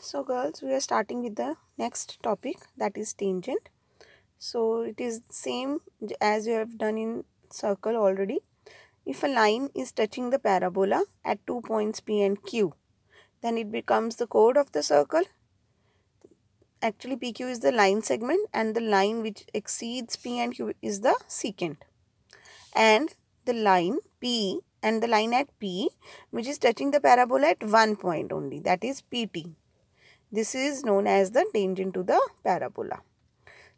So girls, we are starting with the next topic, that is tangent. So it is same as you have done in circle already. If a line is touching the parabola at 2 points P and Q, then it becomes the chord of the circle. Actually PQ is the line segment and the line which exceeds P and Q is the secant. And the line P and the line at P which is touching the parabola at 1 point only, that is PT. This is known as the tangent to the parabola.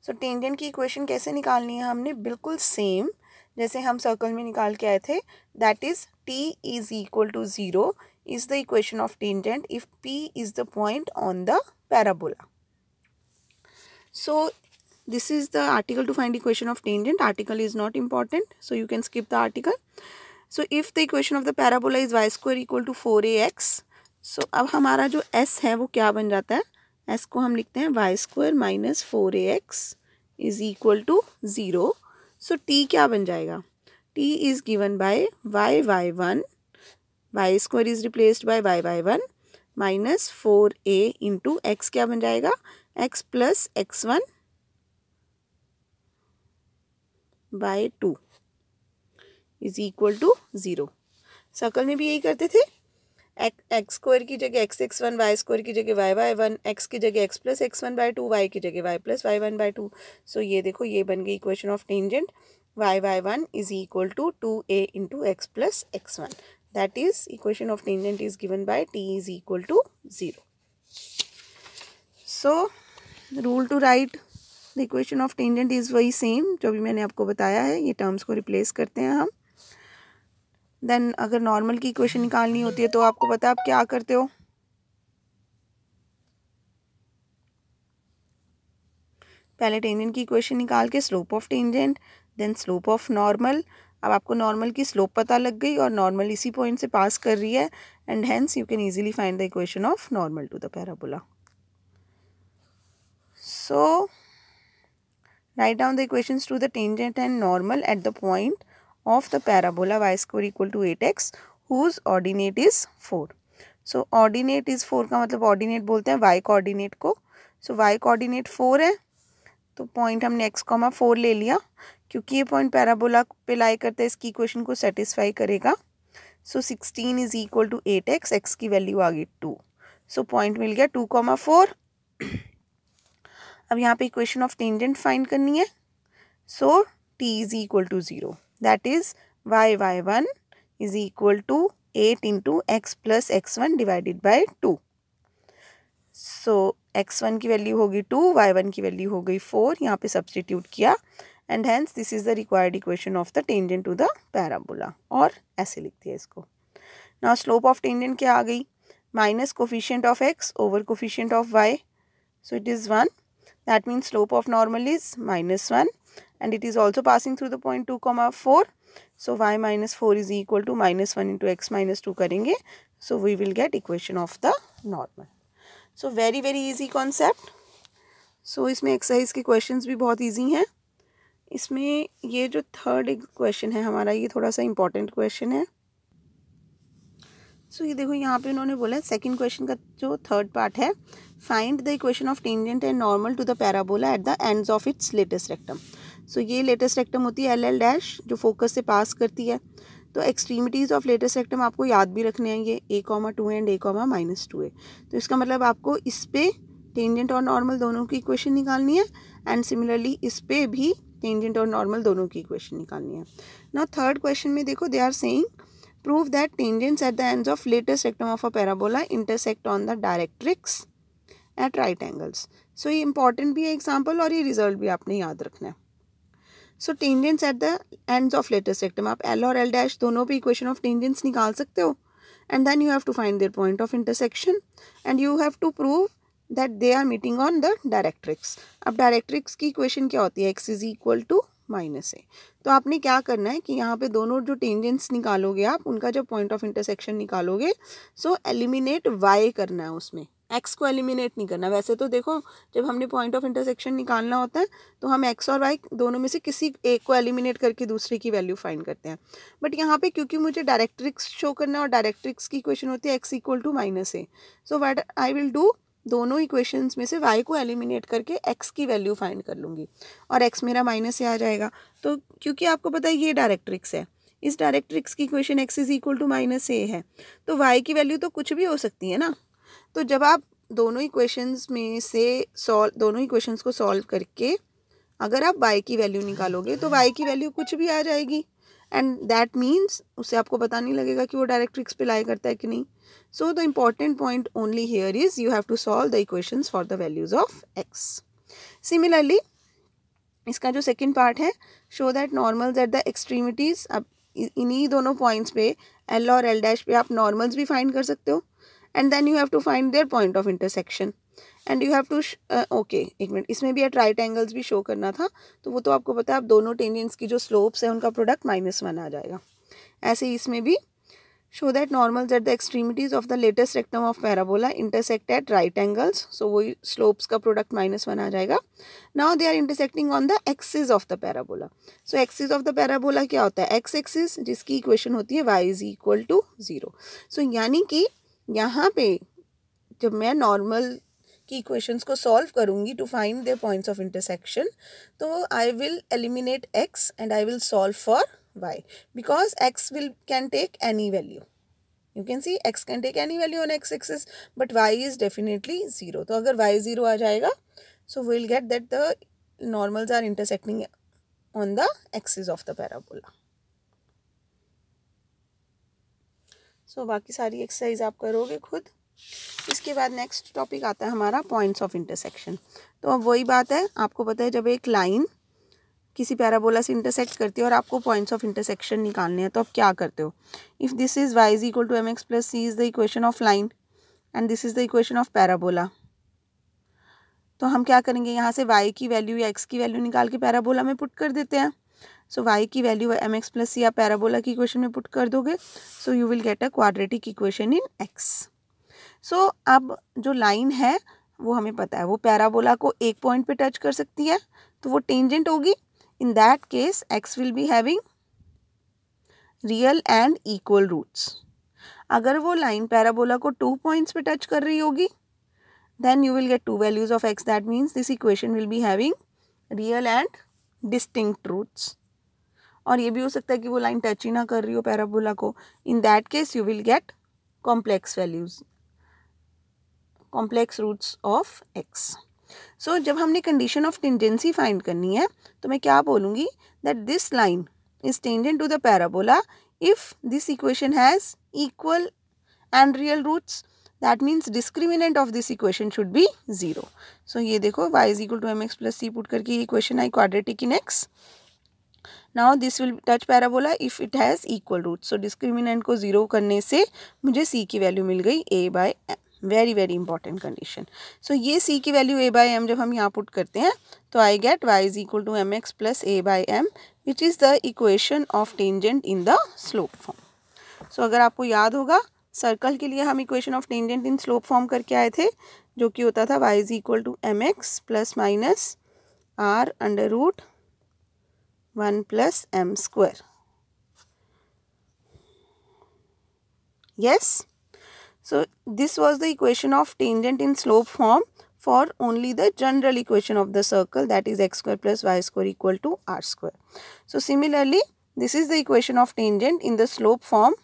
So tangent की equation कैसे निकालनी है हमने, बिल्कुल same जैसे हम circle में निकाल के आए थे. That is T is equal to 0 is the equation of tangent if P is the point on the parabola. So this is the article to find equation of tangent. Article is not important, so you can skip the article. So if the equation of the parabola is y square equal to 4ax, so अब हमारा जो s है वो क्या बन जाता है, s को हम लिखते हैं y square minus 4ax is equal to 0. So t क्या बन जाएगा, t is given by y1, y square is replaced by y1 minus 4a into x क्या बन जाएगा, x plus x1 by 2 is equal to 0. Circle में भी यही करते थे, एक्स स्क्वायर की जगह x1, वाई स्क्वायर की जगह y1, एक्स की जगह x plus x1 by 2, Y की जगह y प्लस y1 बाई 2. सो ये देखो ये बन गई equation of tangent. y1 is equal to 2a into x plus x1. That is equation of tangent is given by t is equal to 0. So rule to write the equation of tangent is वही same जो भी मैंने आपको बताया है. ये terms को replace करते हैं हम. देन अगर नॉर्मल की इक्वेशन निकालनी होती है तो आपको पता है आप क्या करते हो, पहले टेंजेंट की इक्वेशन निकाल के slope of tangent, then slope of normal. अब आपको नॉर्मल की स्लोप पता लग गई और नॉर्मल इसी पॉइंट से पास कर रही है, and hence you can easily find the equation of normal to the parabola. So write down the equations to the tangent and normal at the point of the parabola y square equal to 8x whose ordinate is 4. So ordinate is 4 का मतलब ordinate बोलते हैं y coordinate को. So y coordinate 4 है तो point हमने x, 4 ले लिया क्योंकि ये पॉइंट पैराबोला पे लाई करता है, इसकी इक्वेशन को सेटिस्फाई करेगा. So 16 is equal to 8x, x की वैल्यू आ गई 2. सो पॉइंट मिल गया 2, 4. अब यहाँ पे इक्वेशन ऑफ टेंजेंट फाइंड करनी है. So t is equal to 0. That is y1 is equal to 8 into x plus x1 divided by 2. So x1 की वैल्यू होगी 2, y1 की वैल्यू हो गई 4. यहाँ पे सब्सटीट्यूट किया and hence this is the required equation of the tangent to the parabola. और ऐसे लिखती है इसको. नाउ स्लोप ऑफ टेंजेंट क्या आ गई, minus coefficient of x over coefficient of y. So it is 1. That means slope of normal is -1. And it is also passing through the point 2, 4. So y minus 4 is equal to -1 into x minus 2 करेंगे. So we will get equation of the normal. So very easy concept. So इसमें exercise के questions भी बहुत easy हैं. इसमें ये जो third question है हमारा, ये थोड़ा सा इम्पोर्टेंट क्वेश्चन है. सो ये देखो यहाँ पे उन्होंने बोला है सेकंड क्वेश्चन का जो थर्ड पार्ट है, find the equation of tangent and normal to the parabola at the ends of its latus rectum. So ये लेटेस्ट रेक्टम होती है LL डैश जो फोकस से पास करती है. तो एक्सट्रीमिटीज़ ऑफ लेटेस्ट रेक्टम आपको याद भी रखने हैं, ये a,2 एंड a,-2a. तो इसका मतलब आपको इस पे टेंजेंट और नॉर्मल दोनों की इक्वेशन निकालनी है, एंड सिमिलरली इस पे भी टेंजेंट और नॉर्मल दोनों की इक्वेशन निकालनी है. नाउ थर्ड क्वेश्चन में देखो they are saying prove that tangents at the ends of latest rectum of a parabola intersect on the directrix at right angles. So ये important भी है एग्जाम्पल और ये रिजल्ट भी आपने याद रखना है. So tangents at the ends of latus rectum, आप L और L डैश दोनों पे इक्वेशन ऑफ टेंजेंट्स निकाल सकते हो, and then you have to find their point of intersection and you have to prove that they are meeting on the directrix. अब directrix की equation क्या होती है, x is equal to -a. तो आपने क्या करना है कि यहाँ पे दोनों जो टेंजेंट्स निकालोगे आप, उनका जो पॉइंट ऑफ इंटरसेक्शन निकालोगे, सो एलिमिनेट y करना है, उसमें x को एलिमिनेट नहीं करना. वैसे तो देखो जब हमने पॉइंट ऑफ इंटरसेक्शन निकालना होता है तो हम x और y दोनों में से किसी एक को एलिमिनेट करके दूसरे की वैल्यू फाइंड करते हैं. बट यहाँ पे क्योंकि मुझे डायरेक्ट्रिक्स शो करना है और डायरेक्ट्रिक्स की इक्वेशन होती है x equal to -a. So what I will do, दोनों इक्वेशंस में से y को एलिमिनेट करके x की वैल्यू फाइंड कर लूँगी और x मेरा माइनस से आ जाएगा। तो क्योंकि आपको पता है ये डायरेक्ट्रिक्स है, इस डायरेक्ट्रिक्स की equation x is equal to minus A है, तो y की वैल्यू तो कुछ भी हो सकती है ना। तो जब आप दोनों इक्वेशंस में से दोनों इक्वेशंस को सॉल्व करके अगर आप y की वैल्यू निकालोगे तो y की वैल्यू कुछ भी आ जाएगी, एंड दैट मीन्स उससे आपको पता नहीं लगेगा कि वो डायरेक्ट्रिक्स पे लाई करता है कि नहीं। So the important point only here is you have to solve the equations for the values of x। Similarly इसका जो सेकेंड पार्ट है, show that normals at the extremities. अब इन्हीं दोनों पॉइंट्स पे l और l' पे आप नॉर्मल्स भी फाइंड कर सकते हो, and then you have to find their point of intersection, and you have to okay एक मिनट, इसमें भी राइट एंगल्स भी शो करना था, तो वो तो आपको पता है, आप दोनों टेंजेंट्स की जो स्लोप्स है उनका प्रोडक्ट -1 आ जाएगा। ऐसे ही इसमें भी show that normals at the extremities of the latus rectum of parabola intersect at right angles, so वही स्लोप्स का प्रोडक्ट -1 आ जाएगा। Now they are intersecting on the axis of the parabola. So axis of the parabola क्या होता है, x axis, जिसकी equation होती है y इज इक्वल टू 0। सो यानी कि यहाँ पे जब मैं नॉर्मल की इक्वेशंस को सॉल्व करूँगी to find their points of intersection, तो I will eliminate x and I will solve for y, because x can take any value. You can see x can take any value on x axis, but y is definitely 0। तो अगर y 0 आ जाएगा, so we will get that the normals are intersecting on the axis of the parabola. So बाकी सारी exercise आप करोगे खुद। इसके बाद नेक्स्ट टॉपिक आता है हमारा पॉइंट्स ऑफ इंटरसेक्शन। तो अब वही बात है, आपको पता है जब एक लाइन किसी पैराबोला से इंटरसेक्ट करती है और आपको पॉइंट्स ऑफ इंटरसेक्शन निकालने हैं, तो आप क्या करते हो। If this is y is equal to mx plus c is the equation of line and this is the equation of parabola, तो हम क्या करेंगे, यहाँ से y की वैल्यू या x की वैल्यू निकाल के पैराबोला में पुट कर देते हैं। सो y की वैल्यू mx प्लस c आप पैराबोला की इक्वेशन में पुट कर दोगे, सो you will get a quadratic equation in x। सो अब जो लाइन है वो हमें पता है वो पैराबोला को एक पॉइंट पे टच कर सकती है, तो वो टेंजेंट होगी। In that case x will be having real and equal roots. अगर वो लाइन पैराबोला को 2 पॉइंट्स पे टच कर रही होगी, then you will get 2 values of x, that means this equation will be having real and distinct roots. और ये भी हो सकता है कि वो लाइन टच ही ना कर रही हो पैराबोला को, in that case you will get complex values, complex roots of x। So जब हमने कंडीशन ऑफ टेंजेंसी फाइंड करनी है, तो मैं क्या बोलूँगी, that this line is tangent to the parabola if this equation has equal and real roots, that means discriminant of this equation should be 0। So ये देखो y is equal to mx plus c put करके equation आई quadratic in x। Now this will touch parabola if it has equal roots. So discriminant को 0 करने से मुझे c की value मिल गई a/m। Very very important condition. So ये c की वैल्यू a/m जब हम यहाँ पुट करते हैं, तो I get y is equal to mx plus a/m which is the equation of tangent in the slope form. So अगर आपको याद होगा, सर्कल के लिए हम equation of tangent in slope form करके आए थे, जो कि होता था y is equal to mx plus minus r under root 1 plus m square. yes, so this was the equation of tangent in slope form for only the general equation of the circle, that is x square plus y square equal to r square. So similarly, this is the equation of tangent in the slope form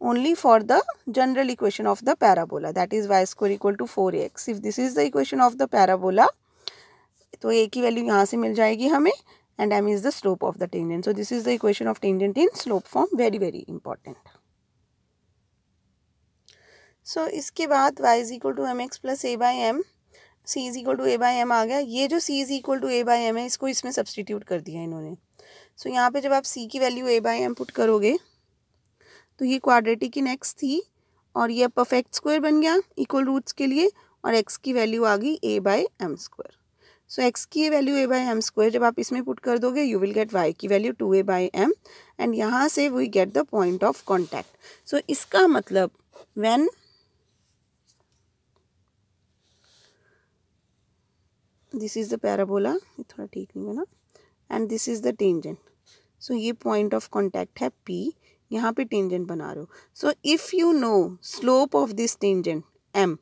only for the general equation of the parabola, that is y square equal to 4ax. If this is the equation of the parabola, तो a की value यहाँ से मिल जाएगी हमें, and m is the slope of the tangent. So this is the equation of tangent in slope form, very very important. So इसके बाद y is equal to mx plus a/m, c is equal to a/m आ गया। ये जो c is equal to a/m है, इसको इसमें substitute कर दिया इन्होंने। सो यहाँ पे जब आप c की वैल्यू a/m पुट करोगे, तो ये क्वाड्रेटिक इन x थी और ये परफेक्ट स्क्वायर बन गया इक्वल रूट्स के लिए, और x की वैल्यू आ गई a/m स्क्वायर। सो x की वैल्यू a/m स्क्वायर जब आप इसमें पुट कर दोगे, यू विल गेट y की वैल्यू 2a/m, एंड यहाँ से we get the point of contact. So इसका मतलब when this is the parabola, ये थोड़ा ठीक नहीं बना, and this is the tangent. So ये पॉइंट ऑफ कॉन्टैक्ट है P, यहाँ पे टेंजेंट बना रहे हो। So if you know slope of this tangent, m.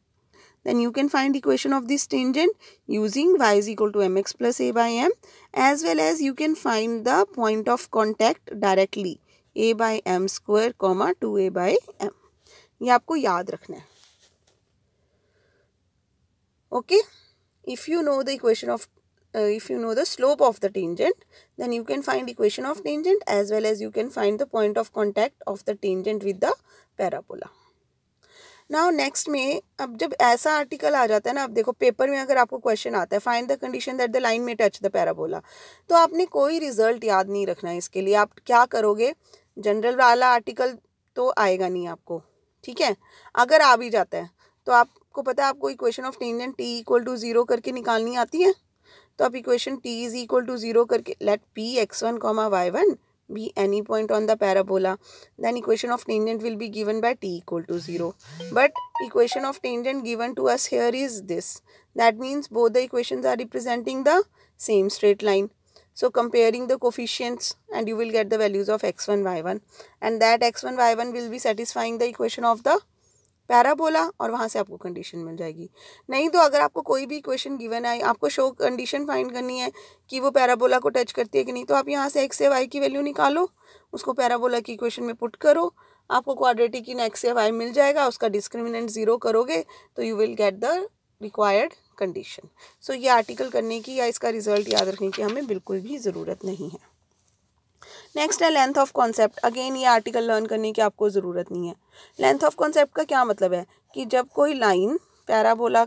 Then you can find equation of this tangent using y is equal to mx plus a by m, as well as you can find the point of contact directly, a by m square comma 2a by m. ये आपको याद रखना है. Okay, if you know the equation of if you know the slope of the tangent, then you can find equation of tangent as well as you can find the point of contact of the tangent with the parabola. Now next में अब जब ऐसा article आ जाता है ना, अब देखो paper में अगर आपको क्वेश्चन आता है find the condition that the line में टच द पैराबोला, तो आपने कोई रिजल्ट याद नहीं रखना है. इसके लिए आप क्या करोगे, जनरल वाला आर्टिकल तो आएगा नहीं आपको, ठीक है. अगर आ भी जाता है तो आपको पता है आपको equation of tangent t equal to 0 करके निकालनी आती है. तो आप equation t is equal to 0 करके let p x1 comma y1 be any point on the parabola, then equation of tangent will be given by t equal to 0. But equation of tangent given to us here is this. That means both the equations are representing the same straight line. So comparing the coefficients and you will get the values of x1 y1, and that x1 y1 will be satisfying the equation of the parabola, और वहाँ से आपको condition मिल जाएगी. नहीं तो अगर आपको कोई भी इक्वेशन गिवन है, आपको शो कंडीशन फाइंड करनी है कि वो पैराबोला को टच करती है कि नहीं, तो आप यहाँ से x से y की वैल्यू निकालो, उसको पैराबोला की इक्वेशन में पुट करो, आपको क्वाड्रेटिक इन x से y मिल जाएगा. उसका डिस्क्रिमिनेंट 0 करोगे तो you will get the required condition. So ये आर्टिकल करने की या इसका रिजल्ट याद रखने की हमें बिल्कुल भी ज़रूरत नहीं है. नेक्स्ट है लेंथ ऑफ कॉन्सेप्ट. अगेन ये आर्टिकल लर्न करने की आपको ज़रूरत नहीं है. लेंथ ऑफ कॉन्सेप्ट का क्या मतलब है कि जब कोई लाइन पैराबोला,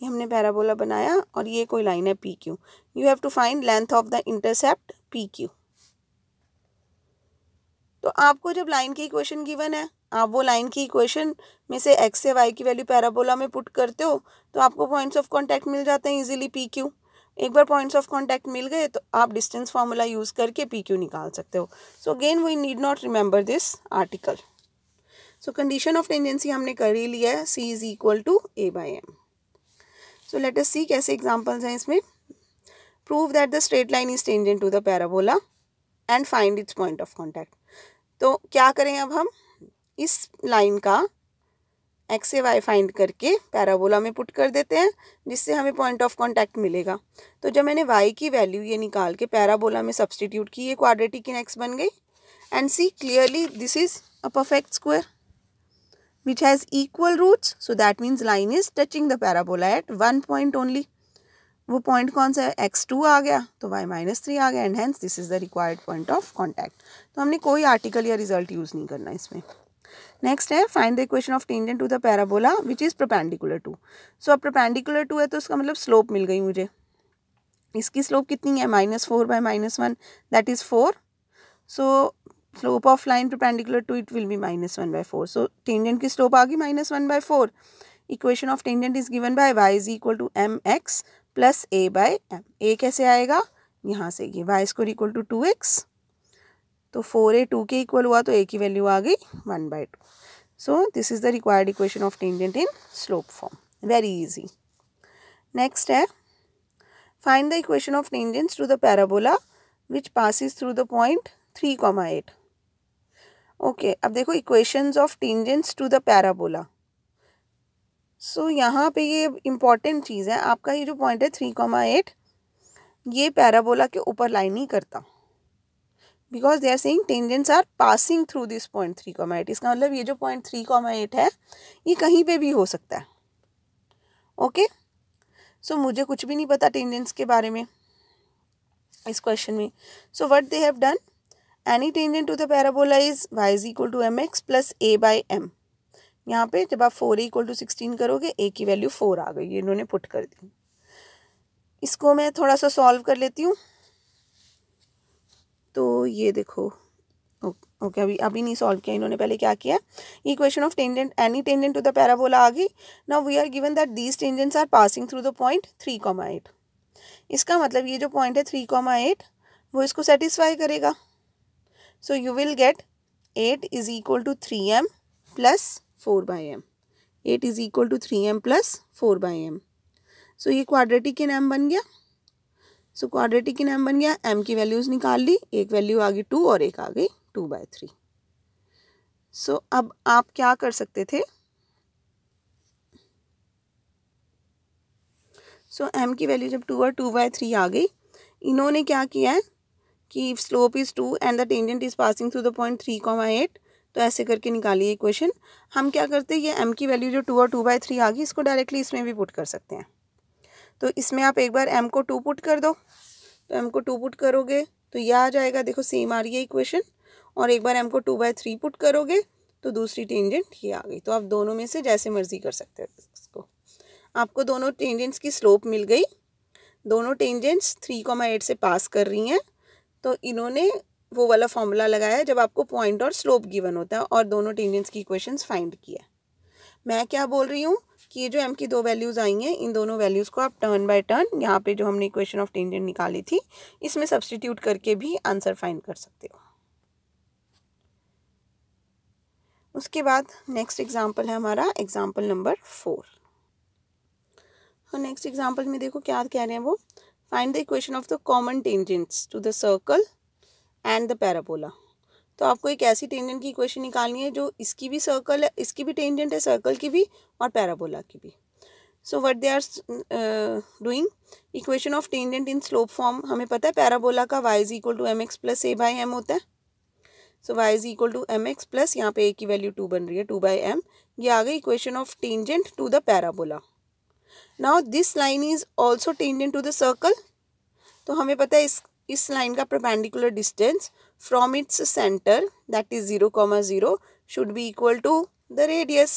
ये हमने पैराबोला बनाया और ये कोई लाइन है P Q, you have to find length of the intercept P Q. तो आपको जब लाइन की इक्वेशन गिवन है, आप वो लाइन की इक्वेशन में से x से y की वैल्यू पैराबोला में पुट करते हो तो आपको पॉइंट्स ऑफ कांटेक्ट मिल जाते हैं इजीली पी क्यू. एक बार पॉइंट्स ऑफ कांटेक्ट मिल गए तो आप डिस्टेंस फार्मूला यूज़ करके पी क्यू निकाल सकते हो. So again we need not remember this article. So condition of tangency हमने कर ही लिया है, c is equal to a by M. So let us see कैसे एग्जांपल्स हैं इसमें. Prove that the straight line is tangent to the parabola and find its point of contact. तो क्या करें, अब हम इस लाइन का x से y फाइंड करके पैराबोला में पुट कर देते हैं, जिससे हमें पॉइंट ऑफ कांटेक्ट मिलेगा. तो जब मैंने y की वैल्यू ये निकाल के पैराबोला में सब्सटीट्यूट की, ये क्वाड्रेटिक इन x बन गई. And see clearly this is a perfect square which has equal roots, so that means line is touching the parabola at one point only. वो पॉइंट कौन सा है, x2 आ गया तो y-3 आ गया, and hence this is the required point of contact. तो हमने कोई आर्टिकल या रिजल्ट यूज़ नहीं करना इसमें. नेक्स्ट है find the equation of tangent to the parabola which is perpendicular to. So अब परपेंडिकुलर टू है तो उसका मतलब स्लोप मिल गई मुझे. इसकी स्लोप कितनी है, -4 by -1 that is 4. So slope of line perpendicular to it will be -1/4. So tangent की स्लोप आ गई -1/4. Equation of tangent is given by y is equal to mx plus a by m. a कैसे आएगा, यहाँ से ये y square equal to 2x, तो 4a 2 के इक्वल हुआ तो a की वैल्यू आ गई 1/2. So this is the required equation of tangent in slope form. Very easy. Next है find the equation of tangents to the parabola which passes through the point 3,8. Okay, अब देखो equations of tangents to the parabola. So यहाँ पे ये important चीज़ है, आपका ये जो पॉइंट है 3,8 ये पैराबोला के ऊपर लाइन नहीं करता, because they are saying tangents are passing through this point 3,8. इसका मतलब ये जो पॉइंट 3,8 है ये कहीं पे भी हो सकता है. ओके, सो मुझे कुछ भी नहीं पता टेंजेंट्स के बारे में इस क्वेश्चन में. So what they have done, any tangent to the parabola is y is equal to mx plus a by m. यहाँ पे जब आप 4a इक्वल टू 16 करोगे a की वैल्यू 4 आ गई, ये इन्होंने पुट कर दी. इसको मैं थोड़ा सा सॉल्व कर लेती हूँ. तो ये देखो, ओके अभी नहीं सॉल्व किया इन्होंने, पहले क्या किया, equation of tangent any tangent to the parabola आ गई. Now we are given that these tangents are passing through the point 3,8. इसका मतलब ये जो पॉइंट है 3,8 वो इसको सेटिस्फाई करेगा. So you will get 8 is equal to 3m plus 4/m. 8 is equal to 3m plus 4/m. सो ये क्वाड्रेटिक इन m बन गया. सो क्वाड्रेटिक इन m बन गया, m की वैल्यूज़ निकाल ली, एक वैल्यू आ गई 2 और एक आ गई 2/3. सो अब आप क्या कर सकते थे, सो m की वैल्यू जब 2 और 2/3 आ गई, इन्होंने क्या किया है कि slope is 2 and the tangent is passing through the point 3,8, तो ऐसे करके निकालिए इक्वेशन। हम क्या करते हैं, ये m की वैल्यू जो 2 और 2/3 आ गई, इसको डायरेक्टली इसमें भी पुट कर सकते हैं। तो इसमें आप एक बार m को 2 पुट कर दो, तो m को 2 पुट करोगे तो यह आ जाएगा, देखो सेम आ रही है इक्वेशन। और एक बार m को 2/3 पुट करोगे तो दूसरी टेंजेंट ये आ गई। तो आप दोनों में से जैसे मर्जी कर सकते हो इसको। आपको दोनों टेंजेंट्स की स्लोप मिल गई, दोनों टेंजेंट्स 3,8 से पास कर रही हैं। तो इन्होंने वो वाला फॉर्मूला लगाया है जब आपको पॉइंट और स्लोप गिवन होता है, और दोनों टेंजेंट्स की इक्वेशंस फाइंड किया। मैं क्या बोल रही हूँ कि ये जो m की 2 वैल्यूज़ आई हैं, इन दोनों वैल्यूज़ को आप टर्न बाय टर्न यहाँ पे जो हमने इक्वेशन ऑफ टेंजेंट निकाली थी इसमें सब्स्टिट्यूट करके भी आंसर फाइंड कर सकते हो। उसके बाद नेक्स्ट एग्जाम्पल है हमारा एग्जाम्पल नंबर 4। और नेक्स्ट एग्जाम्पल में देखो क्या कह रहे हैं वो, find the equation of the common tangents to the circle and the parabola. तो आपको एक ऐसी टेंजेंट की इक्वेशन निकालनी है जो इसकी भी सर्कल है, इसकी भी टेंजेंट है, सर्कल की भी और पैराबोला की भी। So what they are doing, equation of tangent in slope form. हमें पता है पैराबोला का y is equal to mx plus a/m होता है। So y is equal to mx plus, यहाँ पे a की वैल्यू 2 बन रही है, 2/m। ये आ गई equation of tangent to the parabola. Now this line is also tangent to the circle. तो हमें पता है इस लाइन का perpendicular distance from its centre that is 0,0 should be equal to the radius.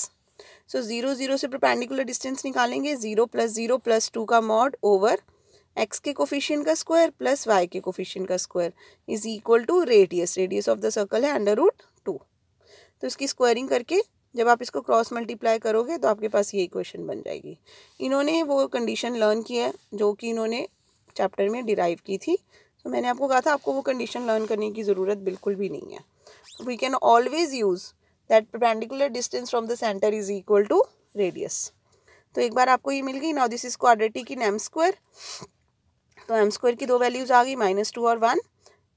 So 0 0 से परपेंडिकुलर डिस्टेंस निकालेंगे, 0 + 0 + 2 का mod over x के कोफिशिएंट का स्क्वायर प्लस y के कोफिशिएंट का square is equal to radius. Radius of the circle है √2। तो इसकी स्क्वायरिंग करके जब आप इसको क्रॉस मल्टीप्लाई करोगे तो आपके पास ये इक्वेशन बन जाएगी। इन्होंने वो कंडीशन लर्न की है जो कि इन्होंने चैप्टर में डिराइव की थी। तो मैंने आपको कहा था आपको वो कंडीशन लर्न करने की ज़रूरत बिल्कुल भी नहीं है। We can always use that perpendicular distance from the centre is equal to radius. तो एक बार आपको ये मिल गई। Now this is quadratic in m²। तो m² की 2 वैल्यूज़ आ गई, -2 और 1।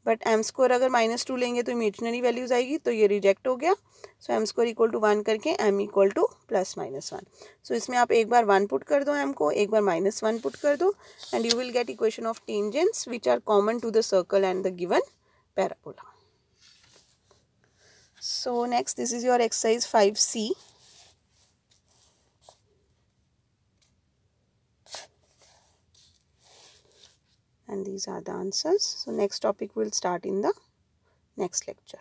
बट m² अगर -2 लेंगे तो इमेजिनरी वैल्यूज़ आएगी, तो ये रिजेक्ट हो गया। सो m² इक्वल टू 1 करके m इक्वल टू +-1। सो इसमें आप एक बार 1 पुट कर दो m को, एक बार -1 पुट कर दो, and you will get equation of tangents which are common to the circle and the given parabola. So next this is your exercise 5C। And these are the answers. So next topic will start in the next lecture.